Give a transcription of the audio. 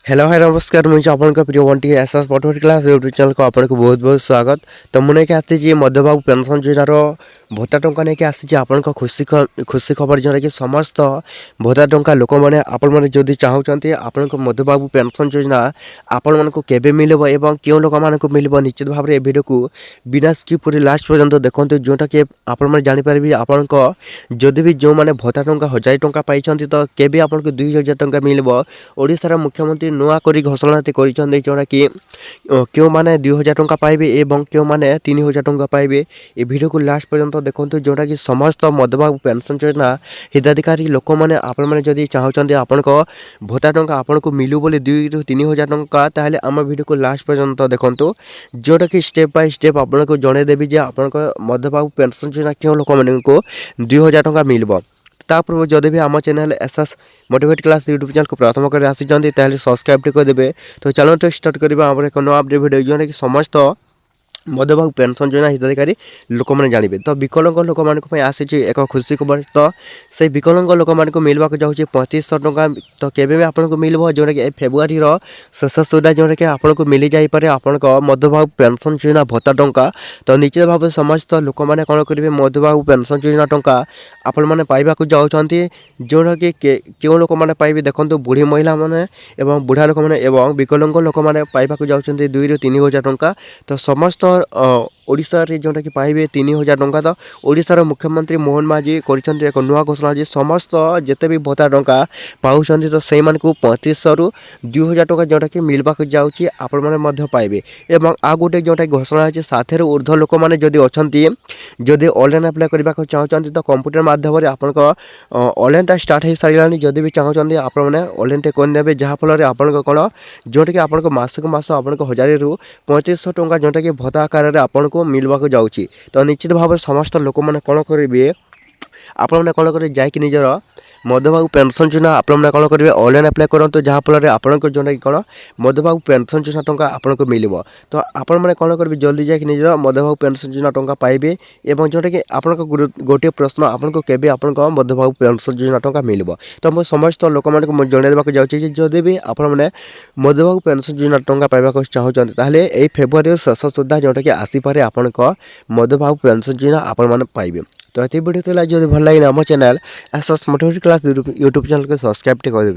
Hello hi नमस्कार मुझे आपन प्रिय Bunty SS motivate class YouTube channel को आपन को बहुत बहुत स्वागत। तो मुझे आसी मध्यबाबू पेंशन योजनार भत्ता टंका नहीं आसी आपन खुशी खबर जोटा कि समस्त भत्ता टंका लोक मैंने आपण मैंने जदि चाहते आपन मध्यबाबू पेंशन योजना आपण मानक केबे मिलबो एवं क्यों लोक मानक मिलबो निश्चित भाव में वीडियो को बिना स्किप पूरी लास्ट पर्यंत देखते जोटा कि आपण मैंने जानीपारे आपण जदि भी जो मैंने भत्ता टंका 1000 टंका पाई तो केबे आपन को 2000 टंका मिलबो ओडिशार मुख्यमंत्री नुआ करी घोषणा करछन्ते जोटा कि क्यों माने 2000 टंका पाइबे एवं क्यों माने 3000 टंका पाइबे ए वीडियो को लास्ट पर्यंत देखंतु जोटा कि समस्त मध्यबाबू पेंशन योजना हिताधिकारी लोक माने आपण माने जदि चाहछन्ते आपण को भत्ता टंका आपण को मिलु बोली 2 ରୁ 3000 टंका ताहले आम वीडियो को लास्ट पर्यंत देखंतु जोटा कि स्टेप बाय स्टेप आपण को जणे देबी जे आपण को मध्यबाबू पेंशन योजना क्यों लोक माने को 2000 टंका मिलबो। तापर जदि भी आम channel SS motivate class YouTube channel को प्रथम कर आसी सब्सक्राइब करदे। तो चलो तो स्टार्ट करवा एक नया अपडेट वीडियो जो कि समस्त मध्यबाबू पेंशन योजना हिताधिकारी लोक मैंने जानवे। तो विकलांग लोक मानी आसी एक खुशी खबर। तो से विकलांग लोक मानक मिलवा जाऊँ 3500 टंका। तो केबे आपको मिल जोटा कि फेब्रुआरी शेष सुधा जोटा कि आपको मिल जापे आपण मध्यबाबू पेंशन योजना भत्ता टंका। तो निश्चित भाव में समस्त लोक मैंने कौन करेंगे मध्यबाबू पेंशन योजना टंका आपण मैंने पाइबा जाऊँगी जोटा कि क्यों लोक मैंने पाइबे देखो बुढ़ी महिला मैंने एवं बुढ़ा लोक मैंने एवं विकलांग लोक मैंने पाइबा जाऊँगी 2 ରୁ 3000 टंका। तो समस्त ओडिशा रे जोटा कि पाइबे 3000 टंका। तो ओडिशार मुख्यमंत्री मोहन माझी कर एक नुआ घोषणा जे समस्त जिते भी भत्ता टंका पाउछन्ति तो से मानक 3500 ରୁ 2000 टंका जोटा कि मिलवा जाऊँगी आपण मैंने पाइबे। एवं आ गोटे जोटा घोषणा है 60 ରୁ ऊर्ध्व लोक मैंने जदि अच्छी जदि ऑनलाइन अप्लाई करने चाहते तो कंप्यूटर माध्यम आपण ऑनलाइन स्टार्ट हो सारा जदि भी चाहते आपण मैंने ऑनलाइन करदे जहाँफल आपण कौन जोटा कि आपको मासक मास आपको 1000 ରୁ 3500 टंका जोटा कि भत्ता आकार में आपन को मिलवा जाऊँगी। तो निश्चित भाव में समस्त लोक मैंने कौन करेंगे आपण मैंने कौन करेंगे जाकि निजर मध्यबाबू पेंशन योजना आपण मैंने कौन करेंगे ऑनलाइन अप्लाई करूँ जहाँफल आपन को जोटा कि कौन मध्यबाबू पेंशन योजना टंका आपन को मिल। तो आपण मैंने कौन करेंगे जल्दी जाकि निजर मध्यबाबू पेंशन योजना टंका पाइबे एवं जोटा कि आपन को गोटे प्रश्न आपन को केबे आपन को मध्यबाबू पेंशन योजना टंका मिल। तो मैं समस्त लोक मैंने जनइवाक जाऊँगी जदि भी आपण मैंने मध्यबाबू पेंशन योजना टंका पाइबा चाहते ताहले एई फेब्रुआरी शेष सुधा जोटा कि आसीपारे आपण को मध्यबाबू पेंशन योजना आपण मैंने पाइबे। तो ये वीडियो जो भल लगे आम channel SS motivate class YouTube channel को सब्सक्राइब कर देवे।